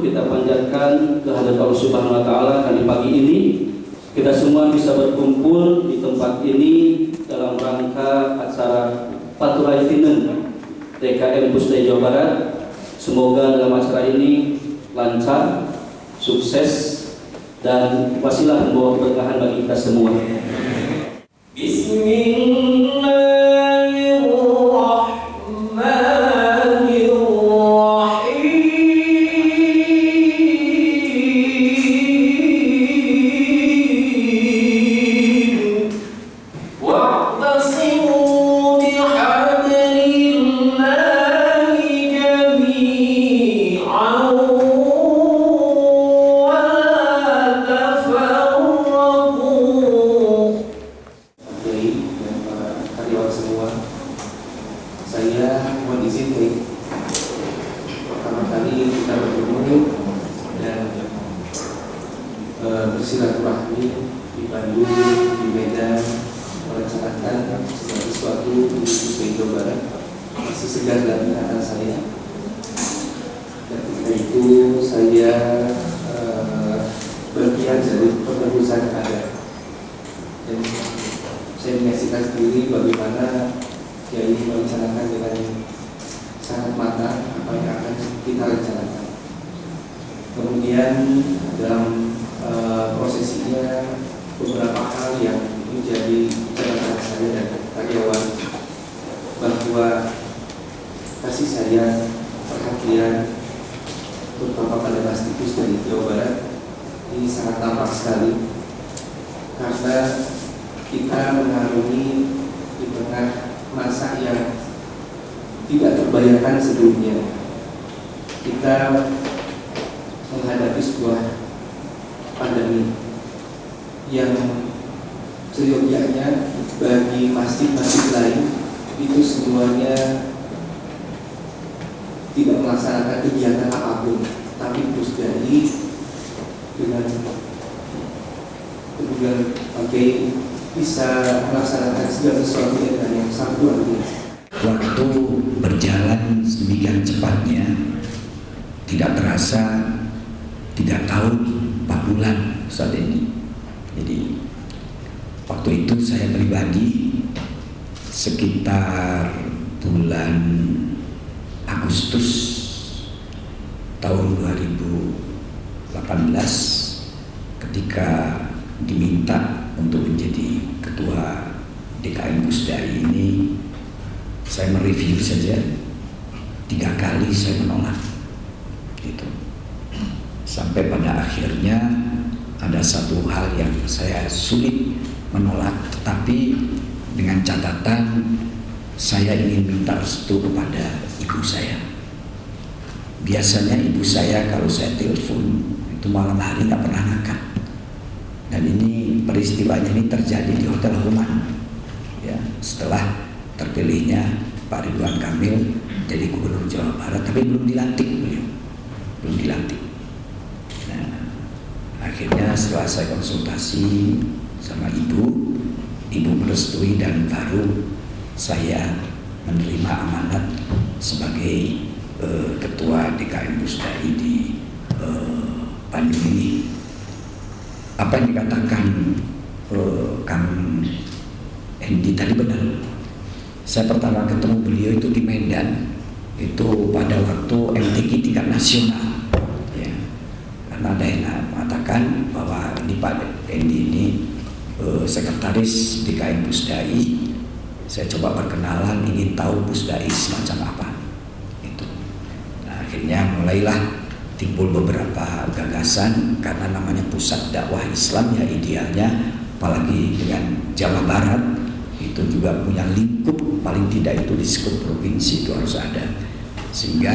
kita panjatkan kehadirat Allah Subhanahu wa taala di pagi ini. Kita semua bisa berkumpul di tempat ini dalam rangka acara Faturaitinen DKM Pusdai Jawa Barat. Semoga dalam acara ini lancar, sukses, dan wasilah membawa keberkahan bagi kita semua. Saya mohon izin pertama kali kita bertemu dan bersilaturahmi di Bandung, di Medan, merencanakan segala sesuatu di Pusdai Jawa Barat. Masih segar dalam ingatan saya. Dan ketika itu saya berpihak dari penerusan yang ada. Dan saya menyaksikan sendiri bagaimana Kiai merencanakan dengan sangat matang apa yang akan kita rencanakan. Kemudian dalam prosesinya beberapa hal yang menjadi catatan saya dan karyawan, bahwa kasih sayang, perhatian terutama pada Masjidus dari Jawa Barat ini sangat tampak sekali, karena kita mengarungi di tengah masa yang tidak terbayangkan sebelumnya. Kita menghadapi sebuah pandemi yang seyogyanya bagi masjid-masjid lain itu semuanya tidak melaksanakan kegiatan apapun, tapi Pusdai dengan kemudian bisa melaksanakan segala sesuatu yang sangat luar biasa. Waktu berjalan sedemikian cepatnya, tidak terasa 3 tahun 4 bulan saat ini. Jadi waktu itu saya pribadi sekitar bulan Agustus tahun 2018 ketika diminta untuk menjadi ketua DKM Pusdai ini, saya mereview saja 3 kali saya menolak gitu. Sampai pada akhirnya ada satu hal yang saya sulit menolak, tetapi dengan catatan saya ingin minta restu kepada ibu saya. Biasanya ibu saya kalau saya telepon itu malam hari nggak pernah ngangkat. Dan ini peristiwanya ini terjadi di Hotel Human, ya, setelah terpilihnya Pak Ridwan Kamil jadi Gubernur Jawa Barat, tapi belum dilantik beliau, belum dilantik. Nah, akhirnya setelah saya konsultasi sama ibu merestui dan baru saya menerima amanat sebagai ketua DKM Pusdai di Bandung ini. Apa yang dikatakan Kang Endi tadi benar. Saya pertama ketemu beliau itu di Medan, itu pada waktu MTQ tingkat nasional, ya. Karena ada yang mengatakan bahwa ini Pak Endi ini sekretaris DKM Pusdai. Saya coba perkenalan, ingin tahu Pusdai semacam apa itu. Nah, akhirnya mulailah timbul beberapa gagasan, karena namanya pusat dakwah Islam ya, idealnya apalagi dengan Jawa Barat itu juga punya lingkup, paling tidak itu di skup provinsi itu harus ada. Sehingga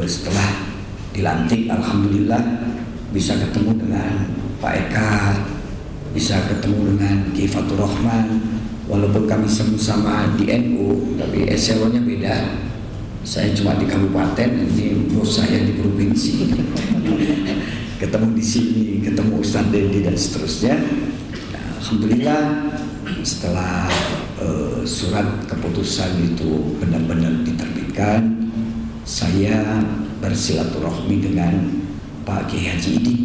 setelah dilantik, alhamdulillah bisa ketemu dengan Pak Eka, bisa ketemu dengan Ki Fatur Rahman, walaupun kami sama-sama di NU tapi eselonnya beda. Saya cuma di kabupaten, ini bos saya di provinsi. Ketemu di sini, ketemu Ustadz Dendi dan seterusnya. Nah, alhamdulillah setelah surat keputusan itu benar-benar diterbitkan, saya bersilaturahmi dengan Pak Kiai Haji Idi,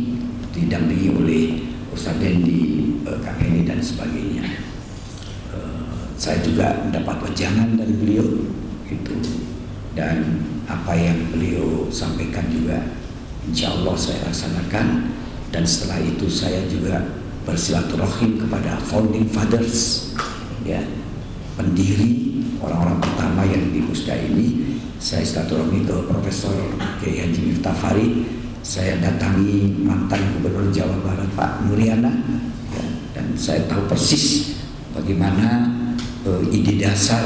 didampingi oleh Ustadz Dendi, Kang Heni dan sebagainya. Saya juga mendapat wejangan dari beliau itu, dan apa yang beliau sampaikan juga insya Allah saya laksanakan. Dan setelah itu saya juga bersilaturahim kepada founding fathers, ya, pendiri, orang-orang pertama yang di Pusda ini. Saya silaturahmi ke Profesor Kiai Haji Miftah Farid. Saya datangi mantan Gubernur Jawa Barat Pak Nuriana, ya, dan saya tahu persis bagaimana ide dasar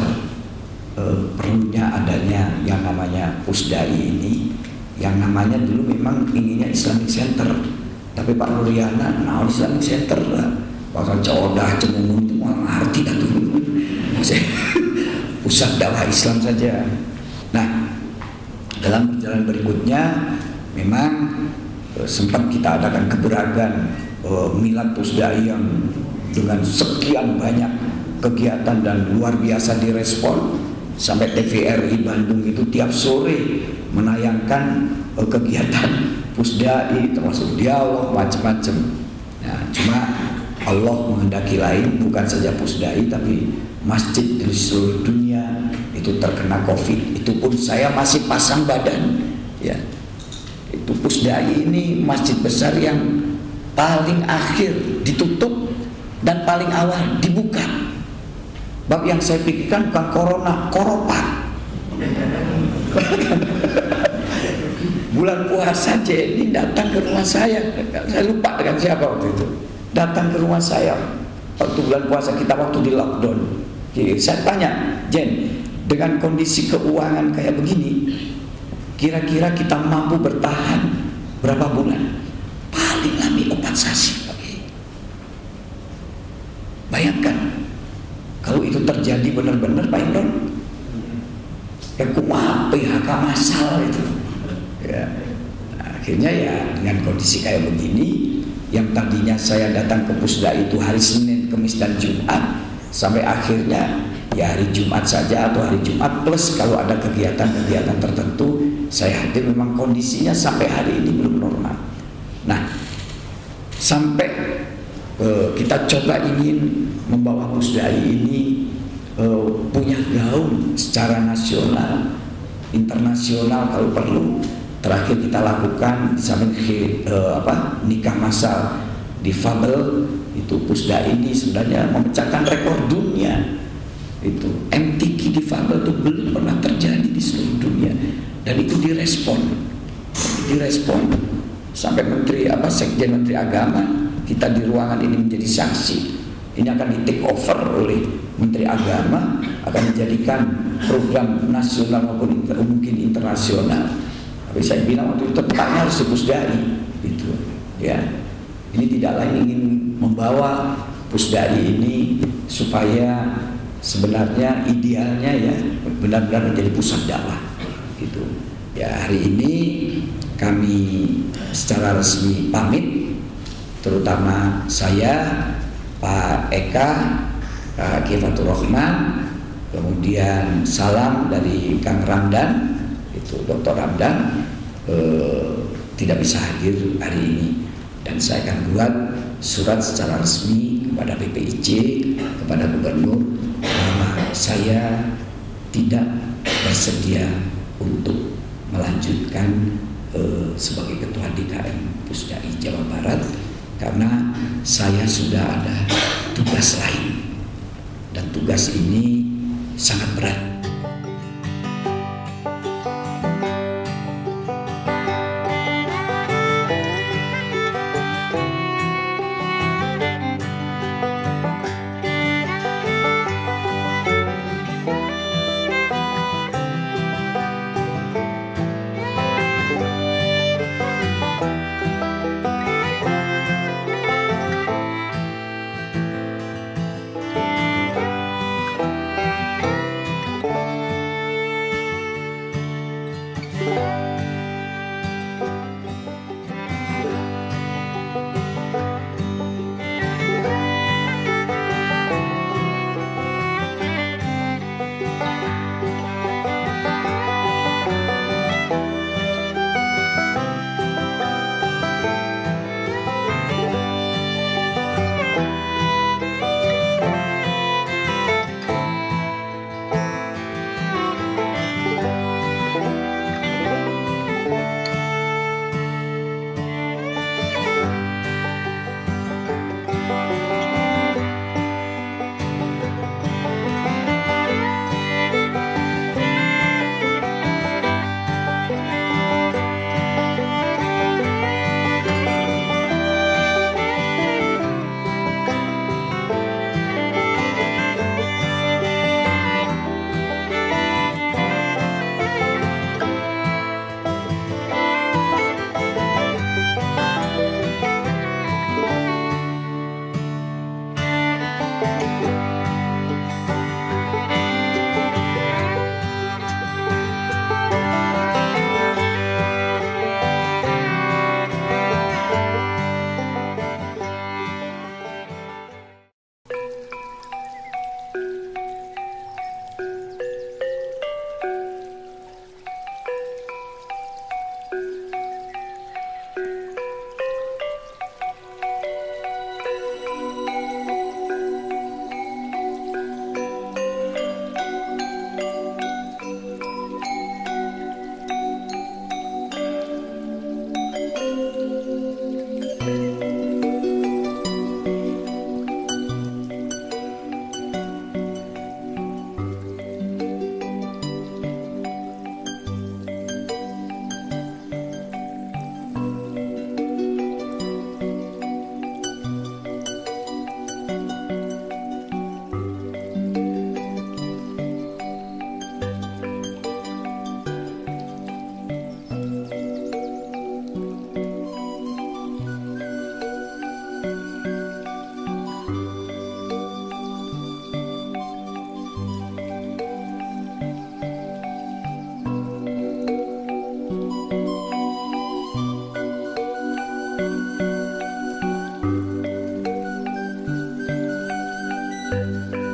perlunya adanya yang namanya Pusdai ini, yang namanya dulu memang inginnya Islamic Center, tapi Pak Nuriana, nah Islamic Center lah, pasal Codah, Cemungun itu mau ngerti kan dulu, pusat dakwah Islam saja. Nah, dalam perjalanan berikutnya memang sempat kita adakan keberagaman milad Pusdai yang dengan sekian banyak kegiatan dan luar biasa direspon. Sampai TVRI Bandung itu tiap sore menayangkan kegiatan Pusdai, termasuk dialog macam-macam. Nah, cuma Allah menghendaki lain, bukan saja Pusdai tapi masjid di seluruh dunia itu terkena COVID. Itu pun saya masih pasang badan, ya. Itu Pusdai ini masjid besar yang paling akhir ditutup dan paling awal dibuka. Bab yang saya pikirkan bukan corona, koropa. Bulan puasa Jenny datang ke rumah saya lupa dengan siapa waktu itu. Datang ke rumah saya waktu bulan puasa kita, waktu di lockdown. Jadi, saya tanya, Jen, dengan kondisi keuangan kayak begini, kira-kira kita mampu bertahan berapa bulan? Paling lama 4 sasi. Bayangkan kalau itu terjadi benar-benar, Pak Imron, kumaha PHK massal itu, ya. Nah, akhirnya ya dengan kondisi kayak begini, yang tadinya saya datang ke Pusda itu hari Senin, Kamis dan Jumat, sampai akhirnya ya hari Jumat saja atau hari Jumat plus kalau ada kegiatan-kegiatan tertentu saya hadir. Memang kondisinya sampai hari ini belum normal. Nah, sampai kita coba ingin membawa Pusdai ini punya gaung secara nasional, internasional kalau perlu. Terakhir kita lakukan di samping nikah massal difabel, itu Pusdai ini sebenarnya memecahkan rekor dunia. Itu MTQ difabel itu belum pernah terjadi di seluruh dunia, dan itu direspon sampai Sekjen Menteri Agama. Kita di ruangan ini menjadi saksi. Ini akan di take over oleh Menteri Agama, akan dijadikan program nasional maupun mungkin internasional. Tapi saya bilang waktu itu tempatnya harus di Pusdai, gitu, ya. Ini tidak lain ingin membawa Pusdai ini supaya sebenarnya idealnya ya benar-benar menjadi pusat dakwah, gitu. Ya, hari ini kami secara resmi pamit, terutama saya, Pak Eka, Pak Kiai Fatur Rahman, kemudian salam dari Kang Ramdan, itu Dr. Ramdan tidak bisa hadir hari ini, dan saya akan buat surat secara resmi kepada BPIC, kepada Gubernur, bahwa saya tidak bersedia untuk melanjutkan sebagai Ketua DKM Pusdai Jawa Barat, karena saya sudah ada tugas lain, dan tugas ini sangat berat. Thank you.